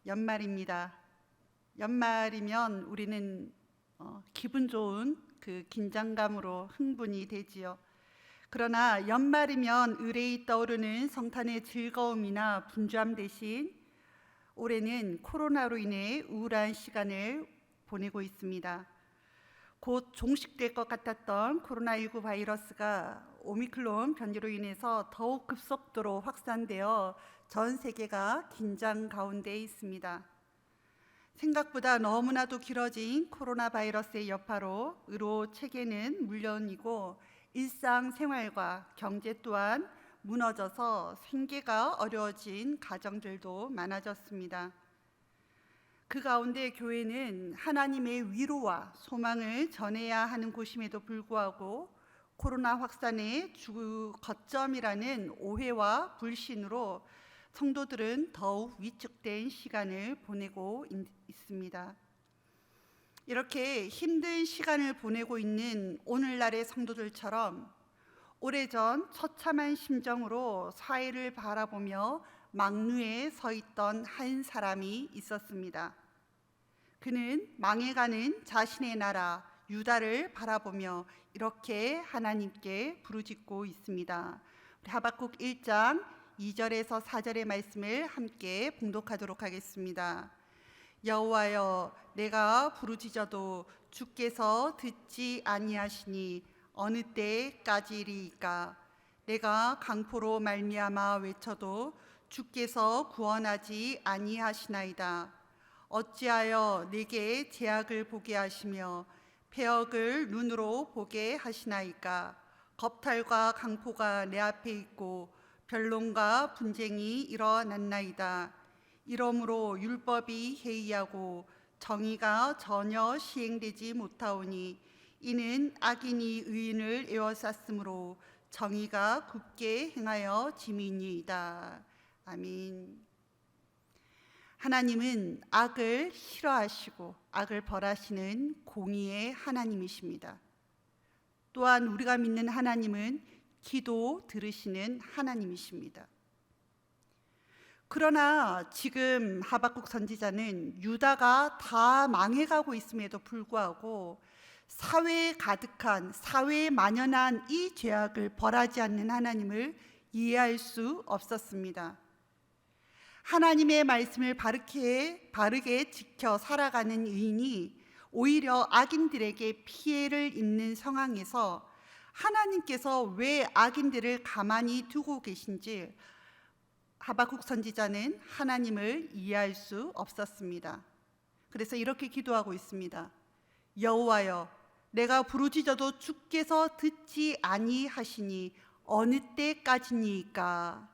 연말입니다. 연말이면 우리는 기분 좋은 그 긴장감으로 흥분이 되지요. 그러나 연말이면 의뢰이 떠오르는 성탄의 즐거움이나 분주함 대신 올해는 코로나로 인해 우울한 시간을 보내고 있습니다. 곧 종식될 것 같았던 코로나19 바이러스가 오미크론 변이로 인해서 더욱 급속도로 확산되어 전 세계가 긴장 가운데 있습니다. 생각보다 너무나도 길어진 코로나 바이러스의 여파로 의료 체계는 물론이고 일상생활과 경제 또한 무너져서 생계가 어려워진 가정들도 많아졌습니다. 그 가운데 교회는 하나님의 위로와 소망을 전해야 하는 곳임에도 불구하고 코로나 확산의 주 거점이라는 오해와 불신으로 성도들은 더욱 위축된 시간을 보내고 있습니다. 이렇게 힘든 시간을 보내고 있는 오늘날의 성도들처럼 오래전 처참한 심정으로 사회를 바라보며 망루에 서 있던 한 사람이 있었습니다. 그는 망해가는 자신의 나라 유다를 바라보며 이렇게 하나님께 부르짖고 있습니다. 우리 하박국 1장 2절에서 4절의 말씀을 함께 봉독하도록 하겠습니다. 여호와여, 내가 부르짖어도 주께서 듣지 아니하시니 어느 때까지리이까? 내가 강포로 말미암아 외쳐도 주께서 구원하지 아니하시나이다. 어찌하여 내게 제약을 보게 하시며 폐역을 눈으로 보게 하시나이까? 겁탈과 강포가 내 앞에 있고 변론과 분쟁이 일어났나이다. 이러므로 율법이 해이하고 정의가 전혀 시행되지 못하오니 이는 악인이 의인을 에워쌌으므로 정의가 굳게 행하여 짐이니이다. 아멘. 하나님은 악을 싫어하시고 악을 벌하시는 공의의 하나님이십니다. 또한 우리가 믿는 하나님은 기도 들으시는 하나님이십니다. 그러나 지금 하박국 선지자는 유다가 다 망해가고 있음에도 불구하고 사회에 가득한, 사회에 만연한 이 죄악을 벌하지 않는 하나님을 이해할 수 없었습니다. 하나님의 말씀을 바르게 지켜 살아가는 의인이 오히려 악인들에게 피해를 입는 상황에서 하나님께서 왜 악인들을 가만히 두고 계신지 하박국 선지자는 하나님을 이해할 수 없었습니다. 그래서 이렇게 기도하고 있습니다. 여호와여, 내가 부르짖어도 주께서 듣지 아니하시니 어느 때까지니까?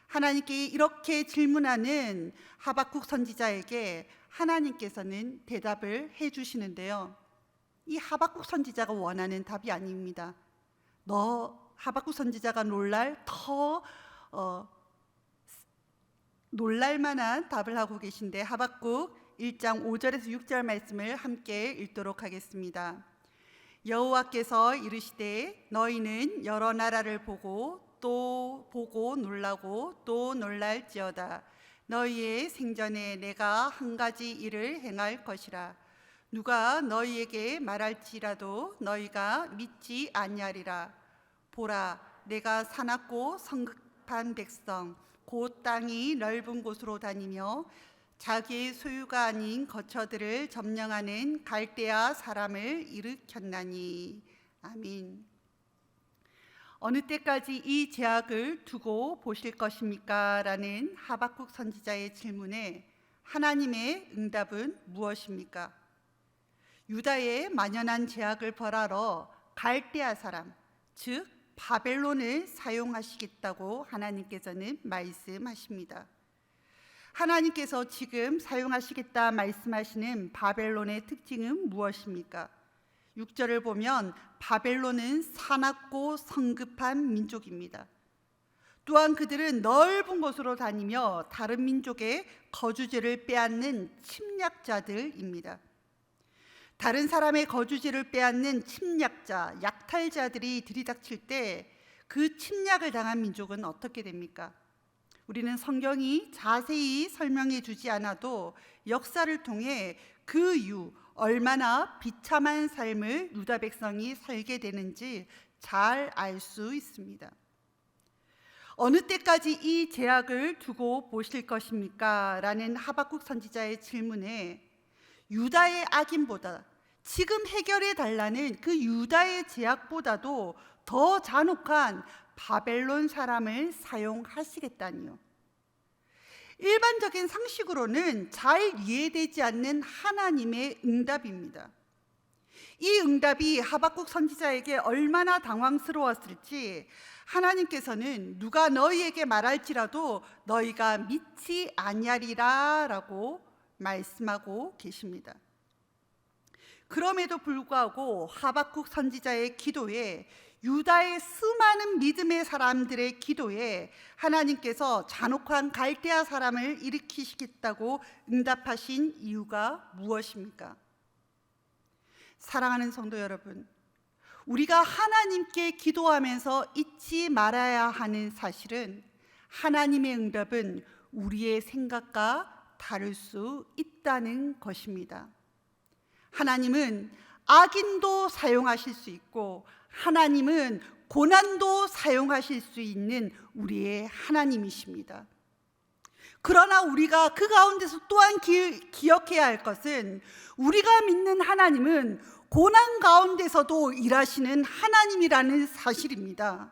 하나님께 이렇게 질문하는 하박국 선지자에게 하나님께서는 대답을 해주시는데요. 이 하박국 선지자가 원하는 답이 아닙니다. 하박국 선지자가 놀랄 만한 답을 하고 계신데 하박국 1장 5절에서 6절 말씀을 함께 읽도록 하겠습니다. 여호와께서 이르시되 너희는 여러 나라를 보고 또 보고 놀라고 또 놀랄지어다. 너희의 생전에 내가 한 가지 일을 행할 것이라. 누가 너희에게 말할지라도 너희가 믿지 아니하리라. 보라, 내가 사납고 성급한 백성 곧 땅이 넓은 곳으로 다니며 자기의 소유가 아닌 거처들을 점령하는 갈대아 사람을 일으켰나니. 아멘. 어느 때까지 이 제약을 두고 보실 것입니까? 라는 하박국 선지자의 질문에 하나님의 응답은 무엇입니까? 유다의 만연한 제약을 벌하러 갈대아 사람, 즉 바벨론을 사용하시겠다고 하나님께서는 말씀하십니다. 하나님께서 지금 사용하시겠다 말씀하시는 바벨론의 특징은 무엇입니까? 6절을 보면 바벨론은 사납고 성급한 민족입니다. 또한 그들은 넓은 곳으로 다니며 다른 민족의 거주지를 빼앗는 침략자들입니다. 다른 사람의 거주지를 빼앗는 침략자, 약탈자들이 들이닥칠 때 그 침략을 당한 민족은 어떻게 됩니까? 우리는 성경이 자세히 설명해 주지 않아도 역사를 통해 그 이후 얼마나 비참한 삶을 유다 백성이 살게 되는지 잘 알 수 있습니다. 어느 때까지 이 제약을 두고 보실 것입니까? 라는 하박국 선지자의 질문에 유다의 악인보다 지금 해결해 달라는 그 유다의 제약보다도 더 잔혹한 바벨론 사람을 사용하시겠다니요. 일반적인 상식으로는 잘 이해되지 않는 하나님의 응답입니다. 이 응답이 하박국 선지자에게 얼마나 당황스러웠을지 하나님께서는 누가 너희에게 말할지라도 너희가 믿지 아니하리라 라고 말씀하고 계십니다. 그럼에도 불구하고 하박국 선지자의 기도에 유다의 수많은 믿음의 사람들의 기도에 하나님께서 잔혹한 갈대아 사람을 일으키시겠다고 응답하신 이유가 무엇입니까? 사랑하는 성도 여러분, 우리가 하나님께 기도하면서 잊지 말아야 하는 사실은 하나님의 응답은 우리의 생각과 다를 수 있다는 것입니다. 하나님은 악인도 사용하실 수 있고 하나님은 고난도 사용하실 수 있는 우리의 하나님이십니다. 그러나 우리가 그 가운데서 또한 기억해야 할 것은 우리가 믿는 하나님은 고난 가운데서도 일하시는 하나님이라는 사실입니다.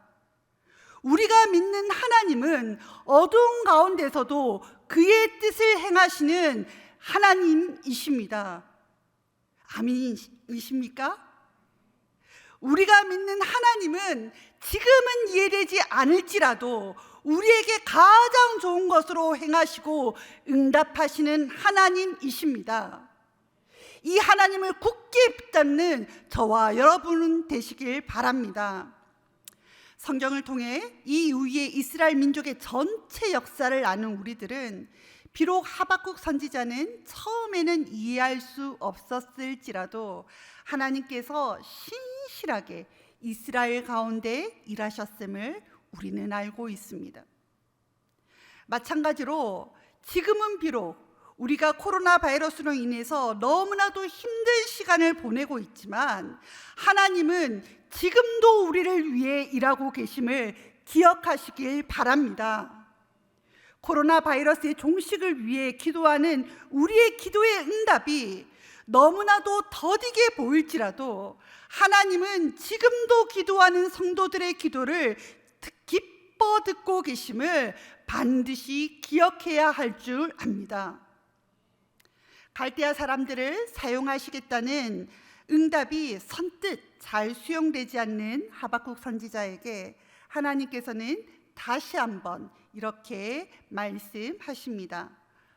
우리가 믿는 하나님은 어두운 가운데서도 그의 뜻을 행하시는 하나님이십니다. 아멘이십니까? 우리가 믿는 하나님은 지금은 이해되지 않을지라도 우리에게 가장 좋은 것으로 행하시고 응답하시는 하나님이십니다. 이 하나님을 굳게 붙잡는 저와 여러분 되시길 바랍니다. 성경을 통해 이 이후의 이스라엘 민족의 전체 역사를 아는 우리들은 비록 하박국 선지자는 처음에는 이해할 수 없었을지라도 하나님께서 신실하게 이스라엘 가운데 일하셨음을 우리는 알고 있습니다. 마찬가지로 지금은 비록 우리가 코로나 바이러스로 인해서 너무나도 힘든 시간을 보내고 있지만 하나님은 지금도 우리를 위해 일하고 계심을 기억하시길 바랍니다. 코로나 바이러스의 종식을 위해 기도하는 우리의 기도의 응답이 너무나도 더디게 보일지라도 하나님은 지금도 기도하는 성도들의 기도를 기뻐 듣고 계심을 반드시 기억해야 할 줄 압니다. 갈대아 사람들을 사용하시겠다는 응답이 선뜻 잘 수용되지 않는 하박국 선지자에게 하나님께서는 다시 한번 이렇게 말씀하십니다.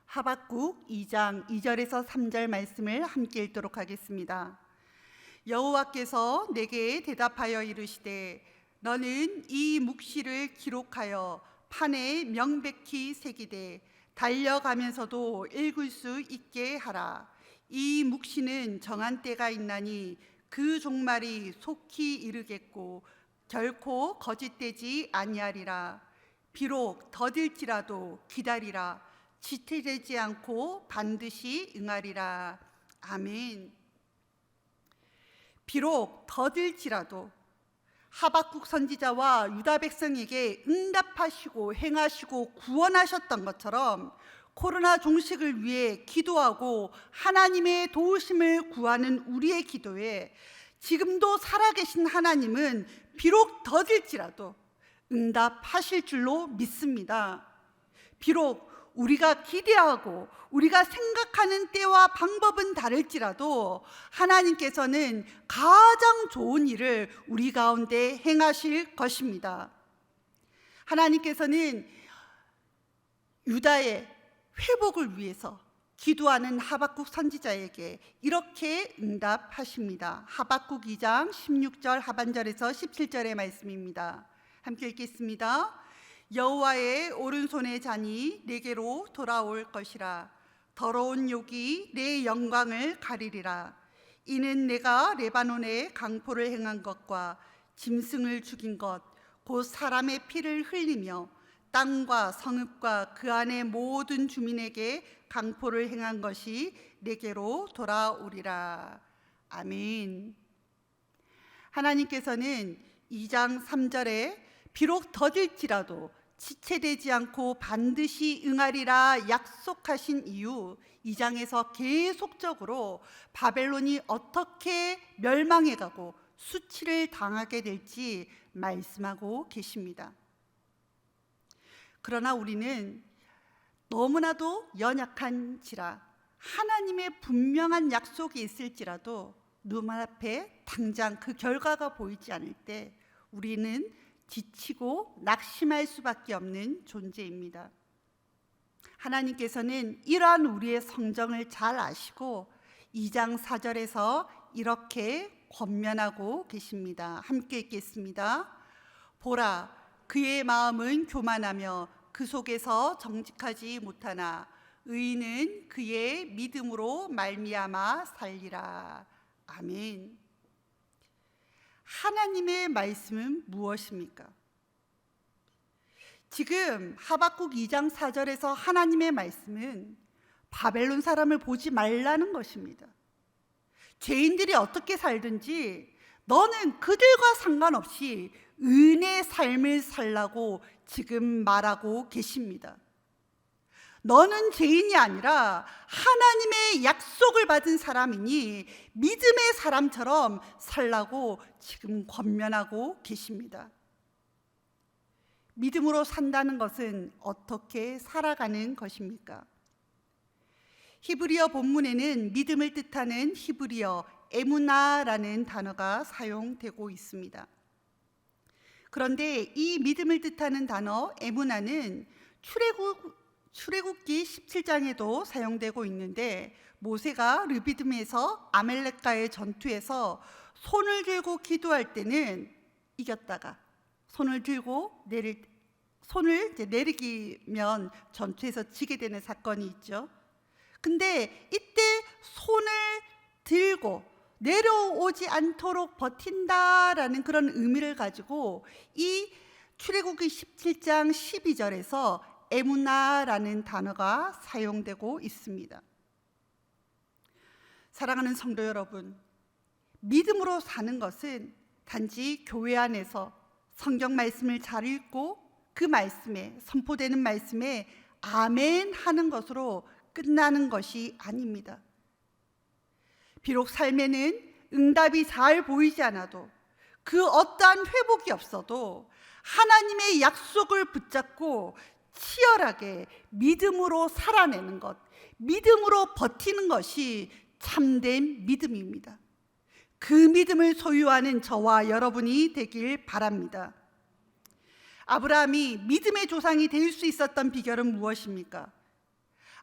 하박국 2장 2절에서 3절 말씀을 함께 읽도록 하겠습니다. 여호와께서 내게 대답하여 이르시되 너는 이 묵시를 기록하여 판에 명백히 새기되 달려가면서도 읽을 수 있게 하라. 이 묵시는 정한 때가 있나니 그 종말이 속히 이르겠고 결코 거짓되지 아니하리라. 비록 더딜지라도 기다리라. 지체되지 않고 반드시 응하리라. 아멘. 비록 더딜지라도 하박국 선지자와 유다 백성에게 응답하시고 행하시고 구원하셨던 것처럼 코로나 종식을 위해 기도하고 하나님의 도우심을 구하는 우리의 기도에 지금도 살아계신 하나님은 비록 더딜지라도 응답하실 줄로 믿습니다. 비록 우리가 기대하고 우리가 생각하는 때와 방법은 다를지라도 하나님께서는 가장 좋은 일을 우리 가운데 행하실 것입니다. 하나님께서는 유다의 회복을 위해서 기도하는 하박국 선지자에게 이렇게 응답하십니다. 하박국 2장 16절 하반절에서 17절의 말씀입니다. 함께 읽겠습니다. 여호와의 오른손의 잔이 내게로 돌아올 것이라. 더러운 욕이 내 영광을 가리리라. 이는 내가 레바논에 강포를 행한 것과 짐승을 죽인 것 곧 사람의 피를 흘리며 땅과 성읍과 그 안의 모든 주민에게 강포를 행한 것이 내게로 돌아오리라. 아멘. 하나님께서는 2장 3절에 비록 더딜지라도 지체되지 않고 반드시 응하리라 약속하신 이유, 2장에서 계속적으로 바벨론이 어떻게 멸망해가고 수치를 당하게 될지 말씀하고 계십니다. 그러나 우리는 너무나도 연약한지라 하나님의 분명한 약속이 있을지라도 눈앞에 당장 그 결과가 보이지 않을 때 우리는 지치고 낙심할 수밖에 없는 존재입니다. 하나님께서는 이러한 우리의 성정을 잘 아시고 2장 4절에서 이렇게 권면하고 계십니다. 함께 읽겠습니다. 보라, 그의 마음은 교만하며 그 속에서 정직하지 못하나 의인은 그의 믿음으로 말미암아 살리라. 아멘. 하나님의 말씀은 무엇입니까? 지금 하박국 2장 4절에서 하나님의 말씀은 바벨론 사람을 보지 말라는 것입니다. 죄인들이 어떻게 살든지 너는 그들과 상관없이 의인의 삶을 살라고 지금 말하고 계십니다. 너는 죄인이 아니라 하나님의 약속을 받은 사람이니 믿음의 사람처럼 살라고 지금 권면하고 계십니다. 믿음으로 산다는 것은 어떻게 살아가는 것입니까? 히브리어 본문에는 믿음을 뜻하는 히브리어 에무나라는 단어가 사용되고 있습니다. 그런데 이 믿음을 뜻하는 단어 에무나는 출애굽기 17장에도 사용되고 있는데 모세가 르비딤에서 아말렉과의 전투에서 손을 들고 기도할 때는 이겼다가 손을 내리기면 전투에서 지게 되는 사건이 있죠. 근데 이때 손을 들고 내려오지 않도록 버틴다라는 그런 의미를 가지고 이 출애굽기 17장 12절에서 에무나라는 단어가 사용되고 있습니다. 사랑하는 성도 여러분, 믿음으로 사는 것은 단지 교회 안에서 성경 말씀을 잘 읽고 그 말씀에 선포되는 말씀에 아멘 하는 것으로 끝나는 것이 아닙니다. 비록 삶에는 응답이 잘 보이지 않아도 그 어떠한 회복이 없어도 하나님의 약속을 붙잡고 치열하게 믿음으로 살아내는 것, 믿음으로 버티는 것이 참된 믿음입니다. 그 믿음을 소유하는 저와 여러분이 되길 바랍니다. 아브라함이 믿음의 조상이 될 수 있었던 비결은 무엇입니까?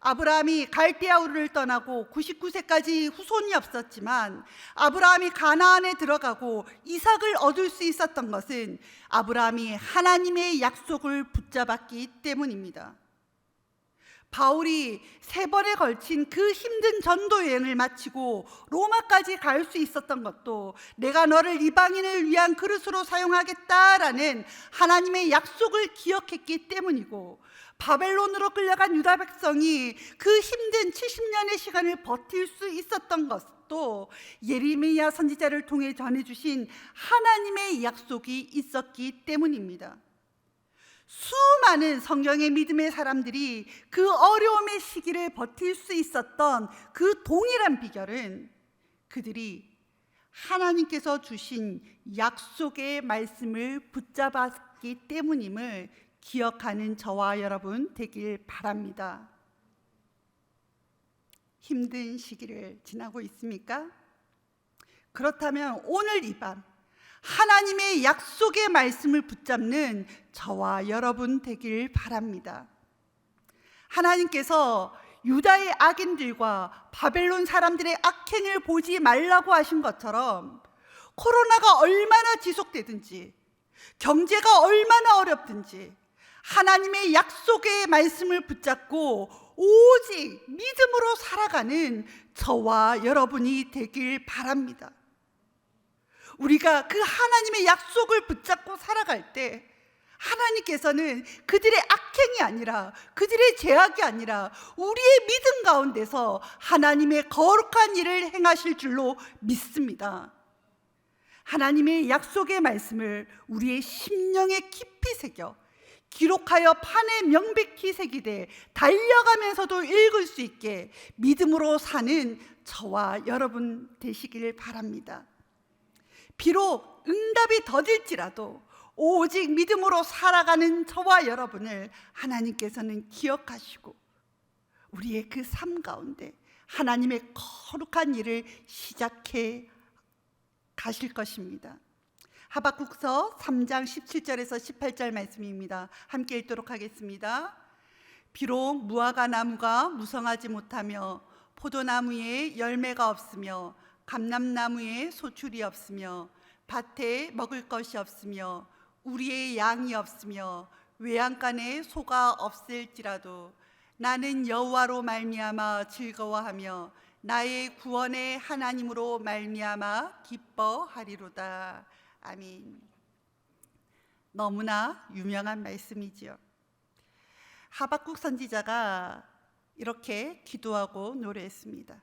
아브라함이 갈대아 우르를 떠나고 99세까지 후손이 없었지만 아브라함이 가나안에 들어가고 이삭을 얻을 수 있었던 것은 아브라함이 하나님의 약속을 붙잡았기 때문입니다. 바울이 3번에 걸친 그 힘든 전도 여행을 마치고 로마까지 갈 수 있었던 것도 내가 너를 이방인을 위한 그릇으로 사용하겠다라는 하나님의 약속을 기억했기 때문이고, 바벨론으로 끌려간 유다 백성이 그 힘든 70년의 시간을 버틸 수 있었던 것도 예레미야 선지자를 통해 전해주신 하나님의 약속이 있었기 때문입니다. 수많은 성경의 믿음의 사람들이 그 어려움의 시기를 버틸 수 있었던 그 동일한 비결은 그들이 하나님께서 주신 약속의 말씀을 붙잡았기 때문임을 기억하는 저와 여러분 되길 바랍니다. 힘든 시기를 지나고 있습니까? 그렇다면 오늘 이 밤 하나님의 약속의 말씀을 붙잡는 저와 여러분 되길 바랍니다. 하나님께서 유다의 악인들과 바벨론 사람들의 악행을 보지 말라고 하신 것처럼 코로나가 얼마나 지속되든지 경제가 얼마나 어렵든지 하나님의 약속의 말씀을 붙잡고 오직 믿음으로 살아가는 저와 여러분이 되길 바랍니다. 우리가 그 하나님의 약속을 붙잡고 살아갈 때 하나님께서는 그들의 악행이 아니라, 그들의 죄악이 아니라 우리의 믿음 가운데서 하나님의 거룩한 일을 행하실 줄로 믿습니다. 하나님의 약속의 말씀을 우리의 심령에 깊이 새겨 기록하여 판에 명백히 새기되 달려가면서도 읽을 수 있게 믿음으로 사는 저와 여러분 되시길 바랍니다. 비록 응답이 더딜지라도 오직 믿음으로 살아가는 저와 여러분을 하나님께서는 기억하시고 우리의 그 삶 가운데 하나님의 거룩한 일을 시작해 가실 것입니다. 하박국서 3장 17절에서 18절 말씀입니다. 함께 읽도록 하겠습니다. 비록 무화과 나무가 무성하지 못하며 포도나무에 열매가 없으며 감람나무에 소출이 없으며 밭에 먹을 것이 없으며 우리의 양이 없으며 외양간에 소가 없을지라도 나는 여호와로 말미암아 즐거워하며 나의 구원의 하나님으로 말미암아 기뻐하리로다. 아멘. 너무나 유명한 말씀이지요. 하박국 선지자가 이렇게 기도하고 노래했습니다.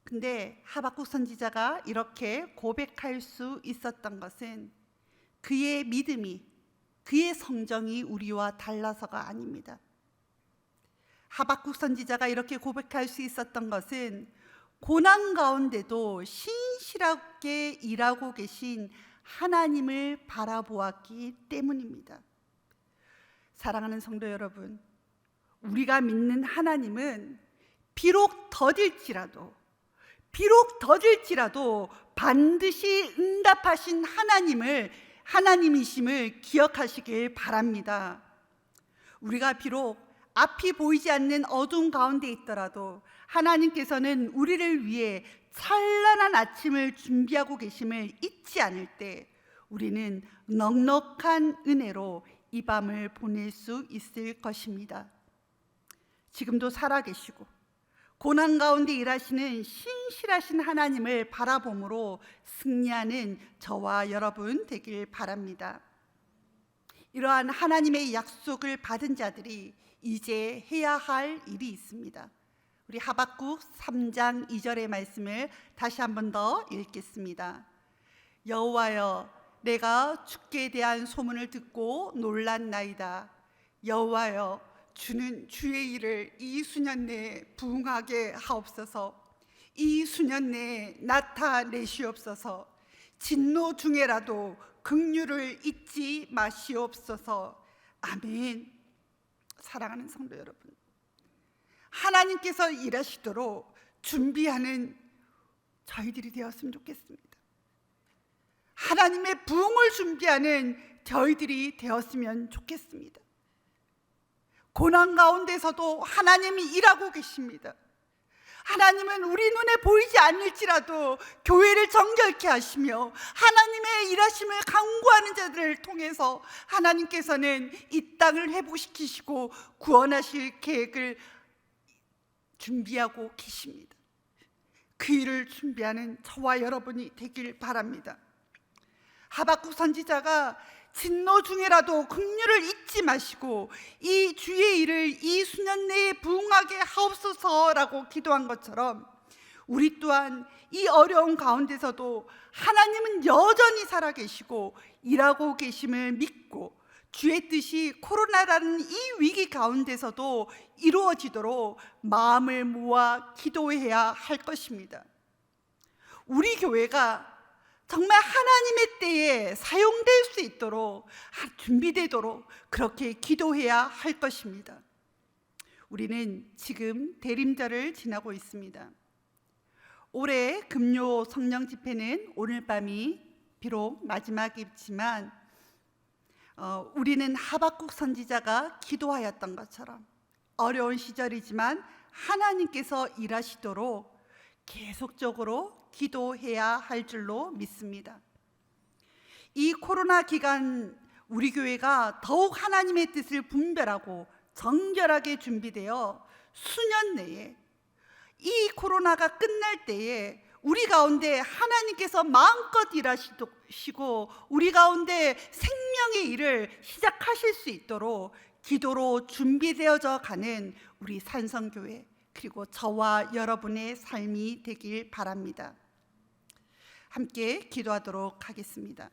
근데 하박국 선지자가 이렇게 고백할 수 있었던 것은 그의 믿음이, 그의 성정이 우리와 달라서가 아닙니다. 하박국 선지자가 이렇게 고백할 수 있었던 것은 고난 가운데도 신실하게 일하고 계신 하나님을 바라보았기 때문입니다. 사랑하는 성도 여러분, 우리가 믿는 하나님은 비록 더딜지라도 반드시 응답하신 하나님이심을 기억하시길 바랍니다. 우리가 비록 앞이 보이지 않는 어두운 가운데 있더라도 하나님께서는 우리를 위해 찬란한 아침을 준비하고 계심을 잊지 않을 때 우리는 넉넉한 은혜로 이 밤을 보낼 수 있을 것입니다. 지금도 살아계시고 고난 가운데 일하시는 신실하신 하나님을 바라봄으로 승리하는 저와 여러분 되길 바랍니다. 이러한 하나님의 약속을 받은 자들이 이제 해야 할 일이 있습니다. 우리 하박국 3장 2절의 말씀을 다시 한 번 더 읽겠습니다. 여호와여, 내가 주께 대한 소문을 듣고 놀랐나이다. 여호와여, 주는 주의 일을 이 수년 내에 부응하게 하옵소서. 이 수년 내에 나타내시옵소서. 진노 중에라도 긍휼을 잊지 마시옵소서. 아멘. 사랑하는 성도 여러분, 하나님께서 일하시도록 준비하는 저희들이 되었으면 좋겠습니다. 하나님의 부흥을 준비하는 저희들이 되었으면 좋겠습니다. 고난 가운데서도 하나님이 일하고 계십니다. 하나님은 우리 눈에 보이지 않을지라도 교회를 정결케 하시며 하나님의 일하심을 간구하는 자들을 통해서 하나님께서는 이 땅을 회복시키시고 구원하실 계획을 준비하고 계십니다. 그 일을 준비하는 저와 여러분이 되길 바랍니다. 하박국 선지자가 진노 중에라도 긍휼을 잊지 마시고 이 주의 일을 이 수년 내에 부응하게 하옵소서라고 기도한 것처럼 우리 또한 이 어려운 가운데서도 하나님은 여전히 살아계시고 일하고 계심을 믿고 주의 뜻이 코로나라는 이 위기 가운데서도 이루어지도록 마음을 모아 기도해야 할 것입니다. 우리 교회가 정말 하나님의 때에 사용될 수 있도록 준비되도록 그렇게 기도해야 할 것입니다. 우리는 지금 대림절을 지나고 있습니다. 올해 금요 성령 집회는 오늘 밤이 비록 마지막이지만 우리는 하박국 선지자가 기도하였던 것처럼 어려운 시절이지만 하나님께서 일하시도록 계속적으로 기도해야 할 줄로 믿습니다. 이 코로나 기간 우리 교회가 더욱 하나님의 뜻을 분별하고 정결하게 준비되어 수년 내에 이 코로나가 끝날 때에 우리 가운데 하나님께서 마음껏 일하시고 우리 가운데 생명의 일을 시작하실 수 있도록 기도로 준비되어져 가는 우리 산성교회, 그리고 저와 여러분의 삶이 되길 바랍니다. 함께 기도하도록 하겠습니다.